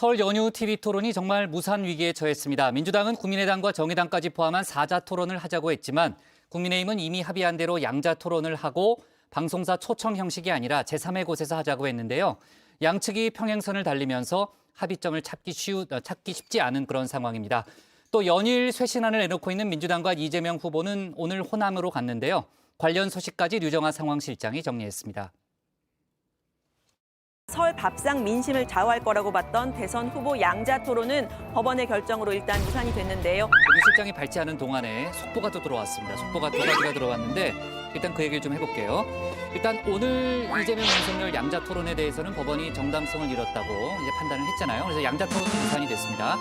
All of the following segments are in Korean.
설 연휴 TV 토론이 정말 무산 위기에 처했습니다. 민주당은 국민의당과 정의당까지 포함한 사자 토론을 하자고 했지만 국민의힘은 이미 합의한 대로 양자 토론을 하고 방송사 초청 형식이 아니라 제3의 곳에서 하자고 했는데요. 양측이 평행선을 달리면서 합의점을 찾기 쉽지 않은 그런 상황입니다. 또 연일 쇄신안을 내놓고 있는 민주당과 이재명 후보는 오늘 호남으로 갔는데요. 관련 소식까지 류정아 상황실장이 정리했습니다. 설 밥상 민심을 좌우할 거라고 봤던 대선 후보 양자 토론은 법원의 결정으로 일단 무산이 됐는데요. 류 실장이 밟지 않은 동안에 속보가 또 들어왔습니다. 속보가 두 가지가 들어왔는데 일단 그 얘기를 좀 해볼게요. 일단 오늘 이재명 윤석열 양자 토론에 대해서는 법원이 정당성을 잃었다고 이제 판단을 했잖아요. 그래서 양자 토론은 무산이 됐습니다.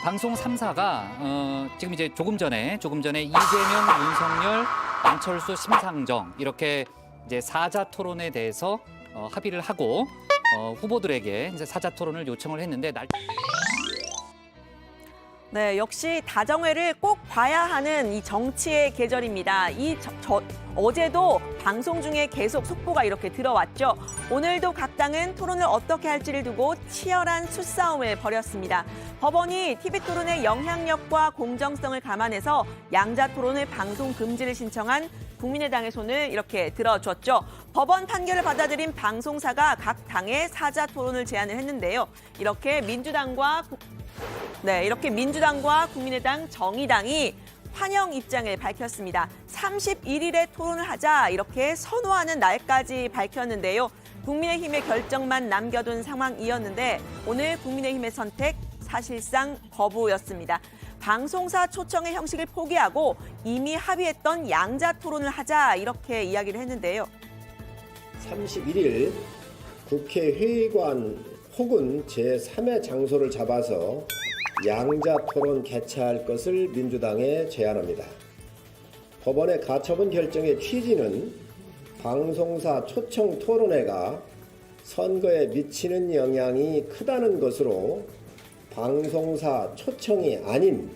방송 3사가 지금 이제 조금 전에 이재명, 윤석열, 안철수, 심상정 이렇게 이제 사자 토론에 대해서 합의를 하고 후보들에게 이제 사자 토론을 요청을 했는데 네, 역시 다정회를 꼭 봐야 하는 이 정치의 계절입니다. 어제도 방송 중에 계속 속보가 이렇게 들어왔죠. 오늘도 각 당은 토론을 어떻게 할지를 두고 치열한 수싸움을 벌였습니다. 법원이 TV토론의 영향력과 공정성을 감안해서 양자 토론을 방송 금지를 신청한 국민의당의 손을 이렇게 들어줬죠. 법원 판결을 받아들인 방송사가 각 당에 사자 토론을 제안을 했는데요. 이렇게 민주당과 국민의당, 정의당이 환영 입장을 밝혔습니다. 31일에 토론을 하자 이렇게 선호하는 날까지 밝혔는데요. 국민의힘의 결정만 남겨둔 상황이었는데 오늘 국민의힘의 선택 사실상 거부였습니다. 방송사 초청의 형식을 포기하고 이미 합의했던 양자 토론을 하자 이렇게 이야기를 했는데요. 31일 국회 회의관 혹은 제3의 장소를 잡아서 양자 토론 개최할 것을 민주당에 제안합니다. 법원의 가처분 결정의 취지는 방송사 초청 토론회가 선거에 미치는 영향이 크다는 것으로 방송사 초청이 아닌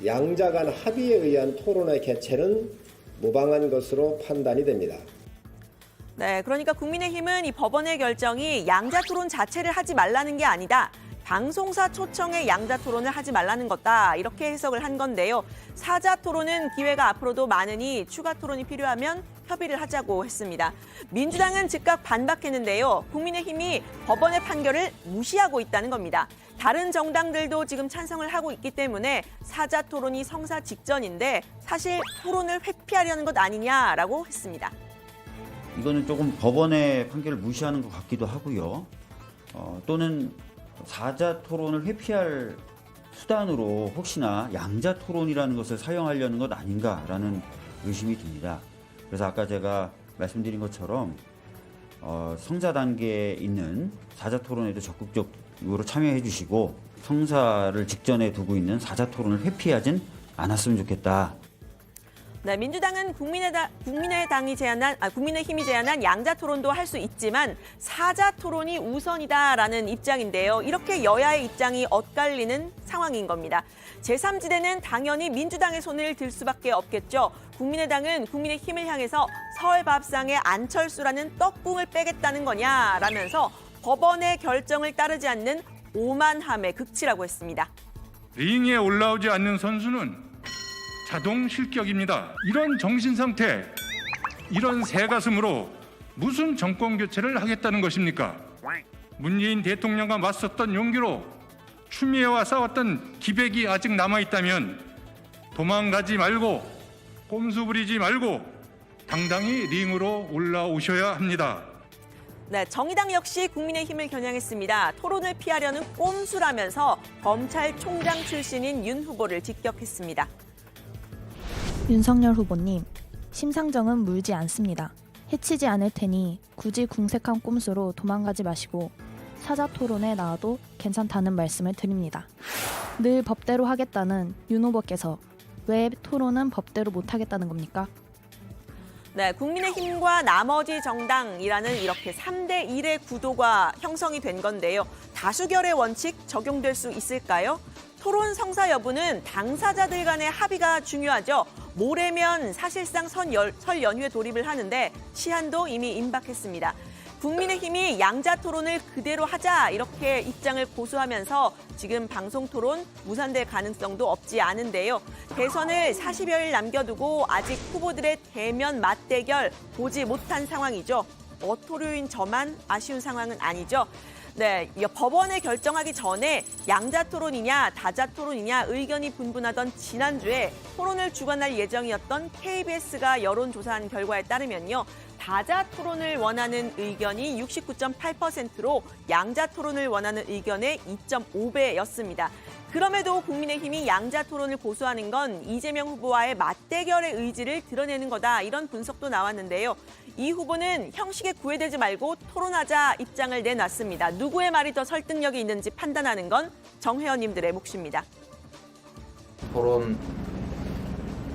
양자 간 합의에 의한 토론회 개최는 무방한 것으로 판단이 됩니다. 네, 그러니까 국민의힘은 이 법원의 결정이 양자 토론 자체를 하지 말라는 게 아니다. 방송사 초청의 양자 토론을 하지 말라는 거다. 이렇게 해석을 한 건데요. 사자 토론은 기회가 앞으로도 많으니 추가 토론이 필요하면 협의를 하자고 했습니다. 민주당은 즉각 반박했는데요. 국민의힘이 법원의 판결을 무시하고 있다는 겁니다. 다른 정당들도 지금 찬성을 하고 있기 때문에 사자 토론이 성사 직전인데 사실 토론을 회피하려는 것 아니냐라고 했습니다. 이거는 조금 법원의 판결을 무시하는 것 같기도 하고요. 또는 사자 토론을 회피할 수단으로 혹시나 양자 토론이라는 것을 사용하려는 것 아닌가라는 의심이 듭니다. 그래서 아까 제가 말씀드린 것처럼 성사 단계에 있는 사자 토론에도 적극적으로 참여해 주시고 성사를 직전에 두고 있는 사자 토론을 회피하진 않았으면 좋겠다. 네, 민주당은 국민의힘이 제안한 양자 토론도 할 수 있지만 사자 토론이 우선이다라는 입장인데요. 이렇게 여야의 입장이 엇갈리는 상황인 겁니다. 제3지대는 당연히 민주당의 손을 들 수밖에 없겠죠. 국민의당은 국민의힘을 향해서 설 밥상에 안철수라는 떡궁을 빼겠다는 거냐라면서 법원의 결정을 따르지 않는 오만함의 극치라고 했습니다. 링에 올라오지 않는 선수는 자동 실격입니다. 이런 정신 상태, 이런 새가슴으로 무슨 정권 교체를 하겠다는 것입니까? 문재인 대통령과 맞섰던 용기로 추미애와 싸웠던 기백이 아직 남아있다면 도망가지 말고 꼼수 부리지 말고 당당히 링으로 올라오셔야 합니다. 네, 정의당 역시 국민의힘을 겨냥했습니다. 토론을 피하려는 꼼수라면서 검찰총장 출신인 윤 후보를 직격했습니다. 윤석열 후보님, 심상정은 물지 않습니다. 해치지 않을 테니 굳이 궁색한 꼼수로 도망가지 마시고 사자 토론에 나와도 괜찮다는 말씀을 드립니다. 늘 법대로 하겠다는 윤 후보께서 왜 토론은 법대로 못하겠다는 겁니까? 네, 국민의힘과 나머지 정당이라는 이렇게 3대1의 구도가 형성이 된 건데요. 다수결의 원칙 적용될 수 있을까요? 토론 성사 여부는 당사자들 간의 합의가 중요하죠. 모레면 사실상 설 연휴에 돌입을 하는데 시한도 이미 임박했습니다. 국민의힘이 양자 토론을 그대로 하자 이렇게 입장을 고수하면서 지금 방송 토론 무산될 가능성도 없지 않은데요. 대선을 40여일 남겨두고 아직 후보들의 대면 맞대결 보지 못한 상황이죠. 어토류인 저만 아쉬운 상황은 아니죠. 네, 법원에 결정하기 전에 양자 토론이냐 다자 토론이냐 의견이 분분하던 지난주에 토론을 주관할 예정이었던 KBS가 여론조사한 결과에 따르면요. 다자 토론을 원하는 의견이 69.8%로 양자 토론을 원하는 의견의 2.5배였습니다. 그럼에도 국민의힘이 양자 토론을 고수하는 건 이재명 후보와의 맞대결의 의지를 드러내는 거다. 이런 분석도 나왔는데요. 이 후보는 형식에 구애되지 말고 토론하자 입장을 내놨습니다. 누구의 말이 더 설득력이 있는지 판단하는 건 정 회원님들의 몫입니다. 토론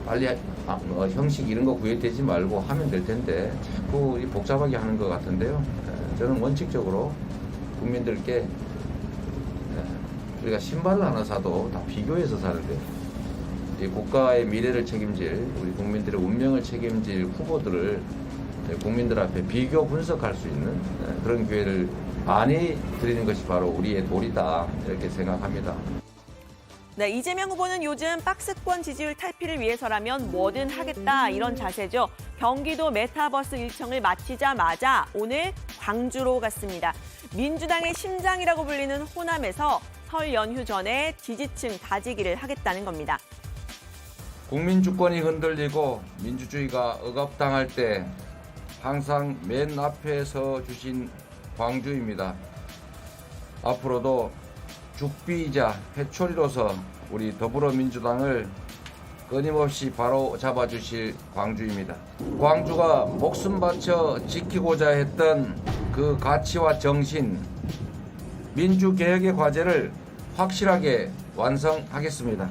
빨리 형식 이런 거 구애되지 말고 하면 될 텐데 자꾸 복잡하게 하는 것 같은데요. 저는 원칙적으로 국민들께 우리가 신발을 하나 사도 다 비교해서 사는데 이 국가의 미래를 책임질 우리 국민들의 운명을 책임질 후보들을 국민들 앞에 비교 분석할 수 있는 그런 기회를 많이 드리는 것이 바로 우리의 도리다 이렇게 생각합니다. 네, 이재명 후보는 요즘 박스권 지지율 탈피를 위해서라면 뭐든 하겠다 이런 자세죠. 경기도 메타버스 일정을 마치자마자 오늘 광주로 갔습니다. 민주당의 심장이라고 불리는 호남에서 설 연휴 전에 지지층 다지기를 하겠다는 겁니다. 국민 주권이 흔들리고 민주주의가 억압당할 때 항상 맨 앞에 서 주신 광주입니다. 앞으로도 죽비이자 해초리로서 우리 더불어민주당을 끊임없이 바로 잡아주실 광주입니다. 광주가 목숨 바쳐 지키고자 했던 그 가치와 정신, 민주개혁의 과제를 확실하게 완성하겠습니다.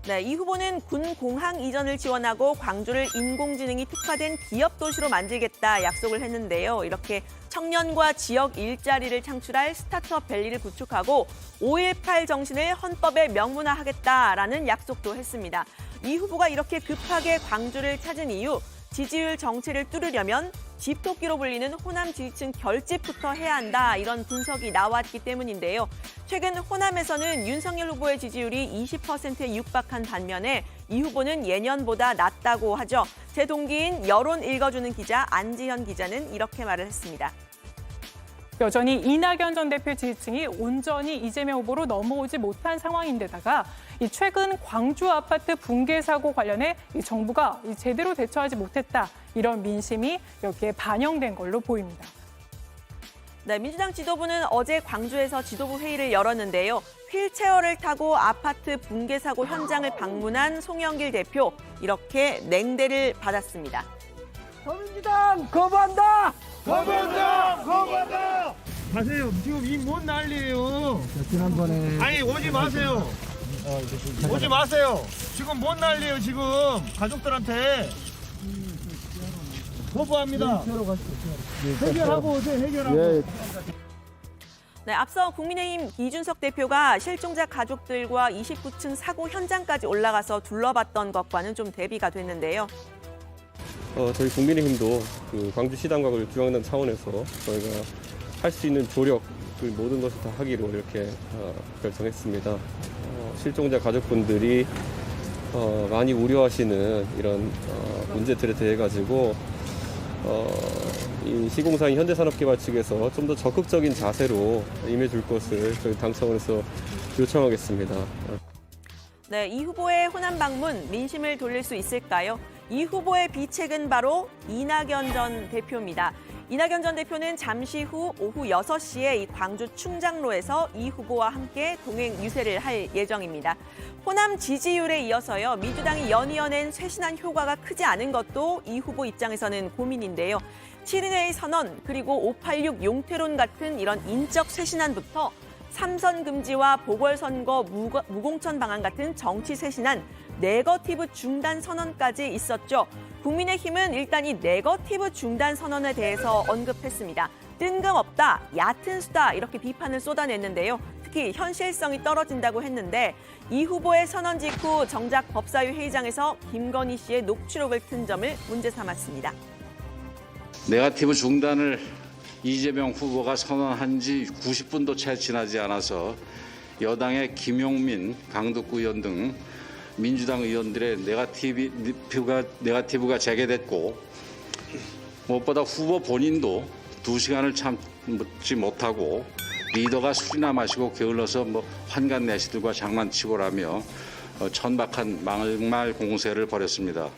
네, 이 후보는 군 공항 이전을 지원하고 광주를 인공지능이 특화된 기업 도시로 만들겠다 약속을 했는데요. 이렇게 청년과 지역 일자리를 창출할 스타트업 밸리를 구축하고 5.18 정신을 헌법에 명문화하겠다라는 약속도 했습니다. 이 후보가 이렇게 급하게 광주를 찾은 이유, 지지율 정체를 뚫으려면 집토끼로 불리는 호남 지지층 결집부터 해야 한다 이런 분석이 나왔기 때문인데요. 최근 호남에서는 윤석열 후보의 지지율이 20%에 육박한 반면에 이 후보는 예년보다 낮다고 하죠. 제 동기인 여론 읽어주는 기자 안지현 기자는 이렇게 말을 했습니다. 여전히 이낙연 전 대표 지지층이 온전히 이재명 후보로 넘어오지 못한 상황인데다가 최근 광주 아파트 붕괴 사고 관련해 정부가 제대로 대처하지 못했다. 이런 민심이 여기에 반영된 걸로 보입니다. 네, 민주당 지도부는 어제 광주에서 지도부 회의를 열었는데요. 휠체어를 타고 아파트 붕괴 사고 현장을 방문한 송영길 대표, 이렇게 냉대를 받았습니다. 더민주당 거부한다! 거부한다! 거부한다! 가세요. 지금 이 뭔 난리예요. 지난번에 아니 오지 마세요. 오지 마세요. 지금 뭔 난리예요 지금 가족들한테. 거부합니다. 해결하고 오세요. 해결하고. 네, 앞서 국민의힘 이준석 대표가 실종자 가족들과 29층 사고 현장까지 올라가서 둘러봤던 것과는 좀 대비가 됐는데요. 저희 국민의힘도 그 광주시 당각을 중앙당 차원에서 저희가 할 수 있는 조력, 그 모든 것을 다 하기로 이렇게 결정했습니다. 실종자 가족분들이 많이 우려하시는 이런 문제들에 대해 가지고 이 시공사인 현대산업개발 측에서 좀 더 적극적인 자세로 임해줄 것을 저희 당 차원에서 요청하겠습니다. 네, 이 후보의 호남 방문 민심을 돌릴 수 있을까요? 이 후보의 비책은 바로 이낙연 전 대표입니다. 이낙연 전 대표는 잠시 후 오후 6시에 이 광주 충장로에서 이 후보와 함께 동행 유세를 할 예정입니다. 호남 지지율에 이어서요, 민주당이 연이어낸 쇄신안 효과가 크지 않은 것도 이 후보 입장에서는 고민인데요. 7인의 선언, 그리고 586 용태론 같은 이런 인적 쇄신안부터 삼선 금지와 보궐선거 무공천 방안 같은 정치 쇄신안, 네거티브 중단 선언까지 있었죠. 국민의힘은 일단 이 네거티브 중단 선언에 대해서 언급했습니다. 뜬금없다, 얕은 수다 이렇게 비판을 쏟아냈는데요. 특히 현실성이 떨어진다고 했는데 이 후보의 선언 직후 정작 법사위 회의장에서 김건희 씨의 녹취록을 튼 점을 문제 삼았습니다. 네거티브 중단을 이재명 후보가 선언한 지 90분도 채 지나지 않아서 여당의 김용민, 강덕구 의원 등 민주당 의원들의 네거티브가 재개됐고 무엇보다 후보 본인도 2시간을 참지 못하고 리더가 술이나 마시고 게을러서 환관내시들과 장난치고라며 천박한 막말 공세를 벌였습니다.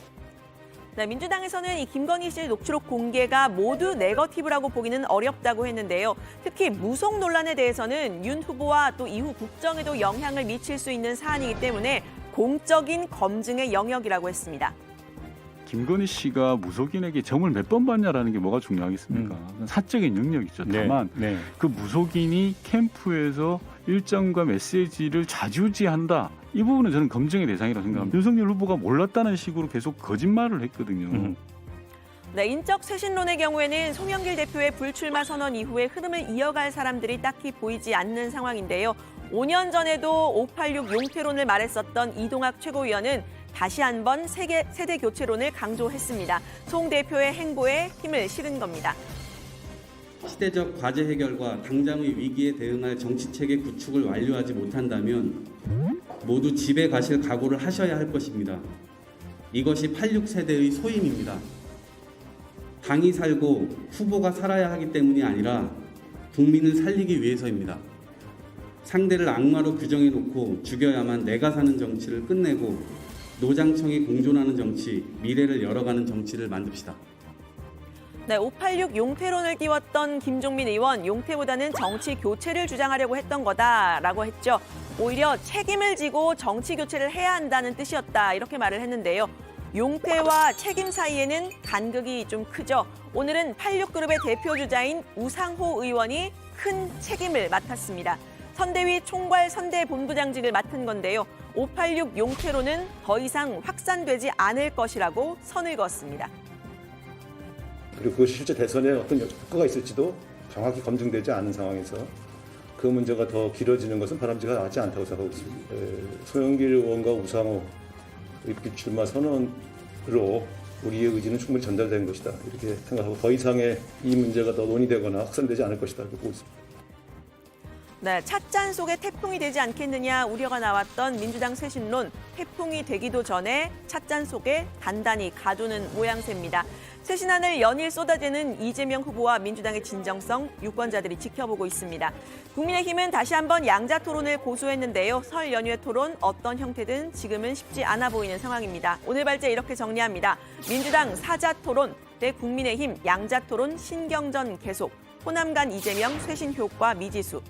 네, 민주당에서는 이 김건희 씨의 녹취록 공개가 모두 네거티브라고 보기는 어렵다고 했는데요. 특히 무속 논란에 대해서는 윤 후보와 또 이후 국정에도 영향을 미칠 수 있는 사안이기 때문에 공적인 검증의 영역이라고 했습니다. 김건희 씨가 무속인에게 점을 몇 번 받냐라는 게 뭐가 중요하겠습니까? 사적인 영역이죠. 다만 그 무속인이 캠프에서 일정과 메시지를 좌지우지한다. 이 부분은 저는 검증의 대상이라고 생각합니다. 윤석열 후보가 몰랐다는 식으로 계속 거짓말을 했거든요. 네, 인적 쇄신론의 경우에는 송영길 대표의 불출마 선언 이후에 흐름을 이어갈 사람들이 딱히 보이지 않는 상황인데요. 5년 전에도 586 용태론을 말했었던 이동학 최고위원은 다시 한번 세대 교체론을 강조했습니다. 송 대표의 행보에 힘을 실은 겁니다. 시대적 과제 해결과 당장의 위기에 대응할 정치체계 구축을 완료하지 못한다면 모두 집에 가실 각오를 하셔야 할 것입니다. 이것이 86세대의 소임입니다. 당이 살고 후보가 살아야 하기 때문이 아니라 국민을 살리기 위해서입니다. 상대를 악마로 규정해놓고 죽여야만 내가 사는 정치를 끝내고 노장청이 공존하는 정치, 미래를 열어가는 정치를 만듭시다. 네, 586 용태론을 띄웠던 김종민 의원, 용태보다는 정치 교체를 주장하려고 했던 거다라고 했죠. 오히려 책임을 지고 정치 교체를 해야 한다는 뜻이었다, 이렇게 말을 했는데요. 용태와 책임 사이에는 간극이 좀 크죠. 오늘은 86그룹의 대표주자인 우상호 의원이 큰 책임을 맡았습니다. 선대위 총괄 선대본부장직을 맡은 건데요. 586 용태론은 더 이상 확산되지 않을 것이라고 선을 그었습니다. 그리고 그것이 실제 대선에 어떤 효과가 있을지도 정확히 검증되지 않은 상황에서 그 문제가 더 길어지는 것은 바람직하지 않다고 생각하고 있습니다. 송영길 의원과 우상호 불출마 선언으로 우리의 의지는 충분히 전달된 것이다, 이렇게 생각하고 더 이상의 이 문제가 더 논의되거나 확산되지 않을 것이다, 이렇게 보고 있습니다. 네, 찻잔 속에 태풍이 되지 않겠느냐 우려가 나왔던 민주당 쇄신론, 태풍이 되기도 전에 찻잔 속에 단단히 가두는 모양새입니다. 쇄신안을 연일 쏟아지는 이재명 후보와 민주당의 진정성, 유권자들이 지켜보고 있습니다. 국민의힘은 다시 한번 양자 토론을 고수했는데요. 설 연휴의 토론 어떤 형태든 지금은 쉽지 않아 보이는 상황입니다. 오늘 발제 이렇게 정리합니다. 민주당 사자 토론, 대 국민의힘 양자 토론 신경전 계속, 호남 간 이재명 쇄신 효과 미지수.